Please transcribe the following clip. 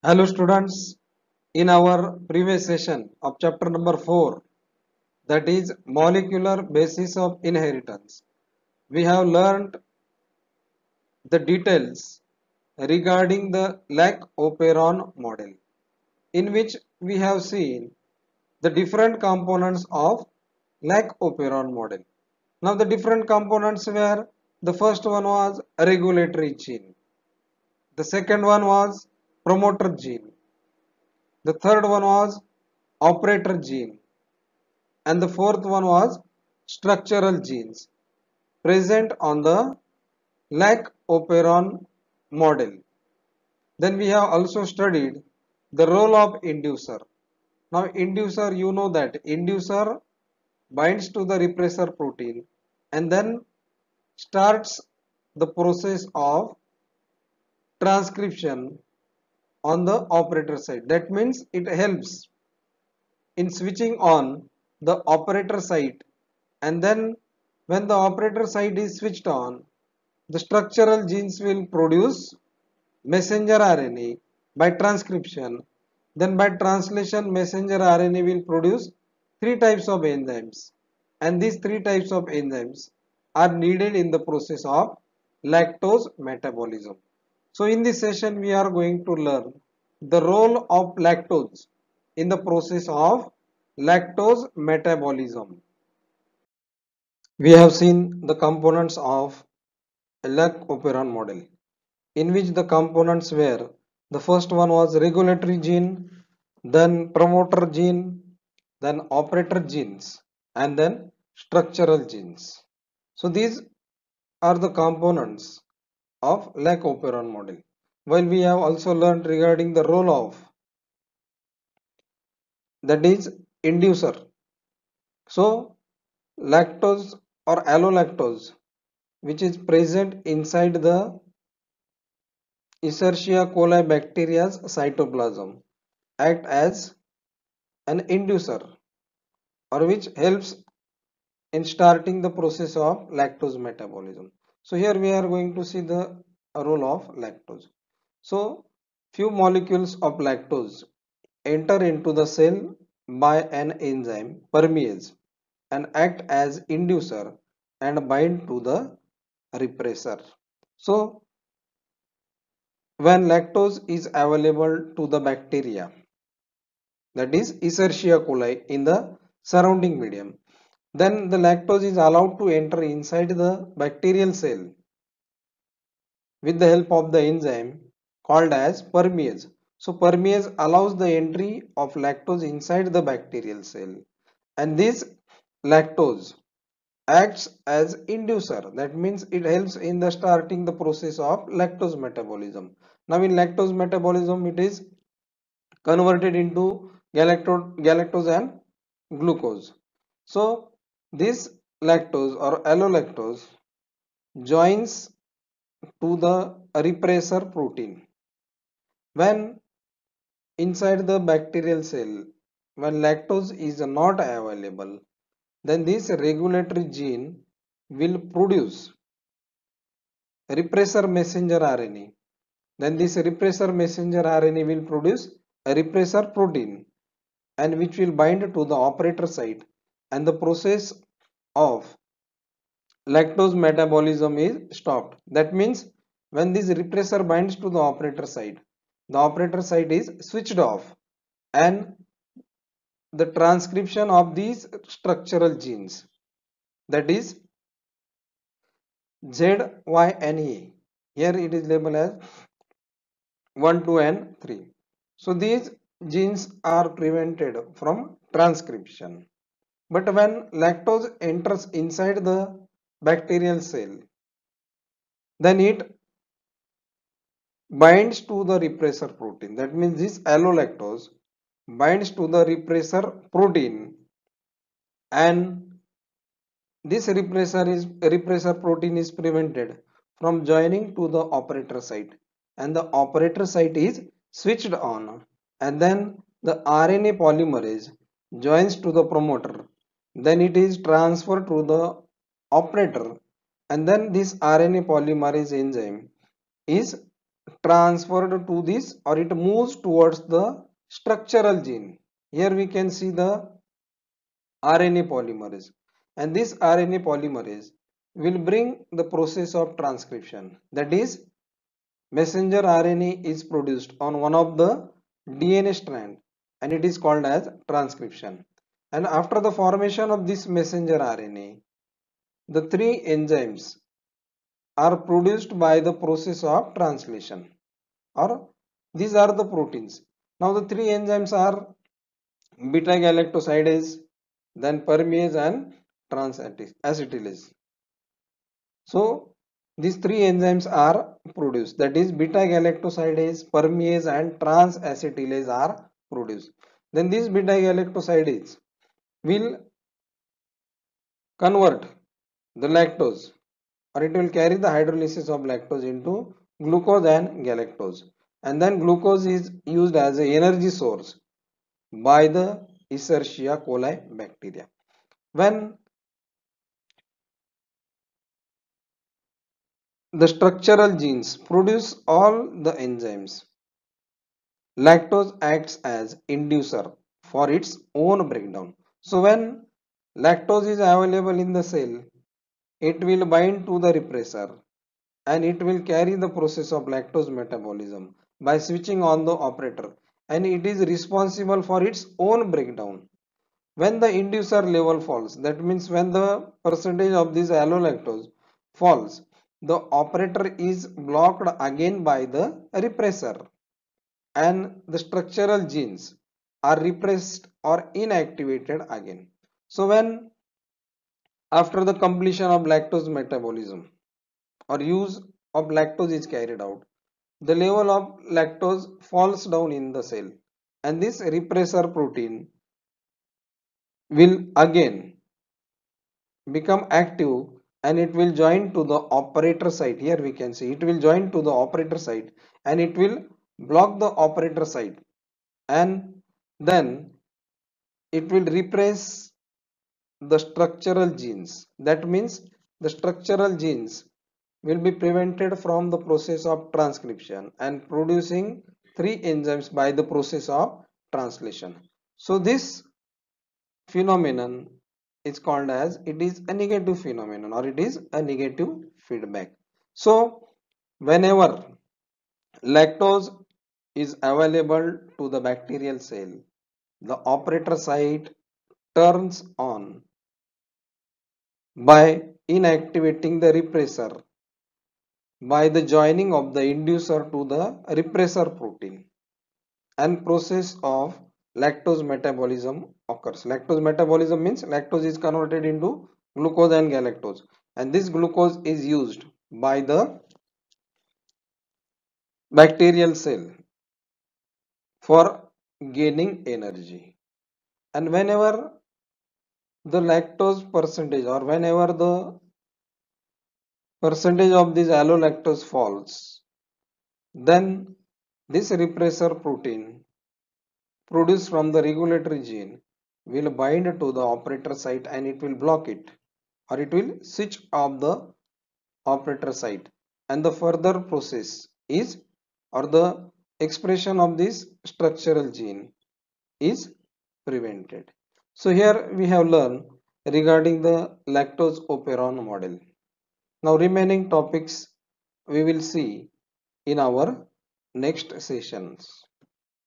Hello students, in our previous session of chapter number 4, that is molecular basis of inheritance, we have learned the details regarding the Lac-Operon model, in which we have seen the different components of Lac-Operon model. Now the different components were, the first one was regulatory gene, the second one was promoter gene, the third one was operator gene, and the fourth one was structural genes present on the Lac-Operon model. Then we have also studied the role of inducer. Now inducer, you know that inducer binds to the repressor protein and then starts the process of transcription on the operator side. That means it helps in switching on the operator site, and then when the operator site is switched on, the structural genes will produce messenger RNA by transcription. Then by translation, messenger RNA will produce three types of enzymes, and these three types of enzymes are needed in the process of lactose metabolism. So in this session we are going to learn the role of lactose in the process of lactose metabolism. We have seen the components of a Lac-Operon model, in which the components were, the first one was regulatory gene, then promoter gene, then operator genes, and then structural genes. So these are the components of Lac-Operon model. While we have also learned regarding the role of, that is, inducer. So lactose or allolactose, which is present inside the Escherichia coli bacteria's cytoplasm, act as an inducer, or which helps in starting the process of lactose metabolism. So here we are going to see the role of lactose. So few molecules of lactose enter into the cell by an enzyme permease and act as inducer and bind to the repressor. So when lactose is available to the bacteria, that is Escherichia coli, in the surrounding medium, then the lactose is allowed to enter inside the bacterial cell with the help of the enzyme called as permease. So permease allows the entry of lactose inside the bacterial cell, and this lactose acts as inducer. That means it helps in the starting the process of lactose metabolism. Now in lactose metabolism, it is converted into galactose and glucose. So this lactose or allolactose joins to the repressor protein. When inside the bacterial cell, when lactose is not available, then this regulatory gene will produce repressor messenger RNA. Then this repressor messenger RNA will produce a repressor protein, and which will bind to the operator site, and the process of lactose metabolism is stopped. That means when this repressor binds to the operator site is switched off, and the transcription of these structural genes, that is ZYNE, here it is labeled as 1, 2 and 3. So these genes are prevented from transcription. But when lactose enters inside the bacterial cell, then it binds to the repressor protein. That means this allolactose binds to the repressor protein, and this repressor protein is prevented from joining to the operator site, and the operator site is switched on, and then the RNA polymerase joins to the promoter, then it is transferred to the operator, and then this RNA polymerase enzyme is transferred to this, or it moves towards the structural gene. Here we can see the RNA polymerase, and this RNA polymerase will bring the process of transcription. That is, messenger RNA is produced on one of the DNA strand, and it is called as transcription. And after the formation of this messenger RNA, the three enzymes are produced by the process of translation, or these are the proteins. Now the three enzymes are beta galactosidase, then permease and transacetylase. So these three enzymes are produced, that is beta galactosidase, permease and transacetylase are produced. Then this beta galactosidase will convert the lactose, or it will carry the hydrolysis of lactose into glucose and galactose, and then glucose is used as an energy source by the Escherichia coli bacteria. When the structural genes produce all the enzymes, lactose acts as inducer for its own breakdown. So when lactose is available in the cell, it will bind to the repressor and it will carry the process of lactose metabolism by switching on the operator, and it is responsible for its own breakdown. When the inducer level falls, that means when the percentage of this allolactose falls, the operator is blocked again by the repressor, and the structural genes are repressed or inactivated again. So when after the completion of lactose metabolism or use of lactose is carried out, the level of lactose falls down in the cell, and this repressor protein will again become active, and it will join to the operator site. Here we can see it will join to the operator site, and it will block the operator site, and then it will repress the structural genes. That means the structural genes will be prevented from the process of transcription and producing three enzymes by the process of translation. So this phenomenon is called as, it is a negative phenomenon, or it is a negative feedback. So whenever lactose is available to the bacterial cell, the operator site turns on by inactivating the repressor by the joining of the inducer to the repressor protein, and process of lactose metabolism occurs. Lactose metabolism means lactose is converted into glucose and galactose, and this glucose is used by the bacterial cell for gaining energy. And whenever the lactose percentage, or whenever the percentage of this allolactose falls, then this repressor protein produced from the regulatory gene will bind to the operator site, and it will block it, or it will switch off the operator site, and the further process is, or the expression of this structural gene is prevented. So here we have learned regarding the lactose operon model. Now remaining topics we will see in our next sessions.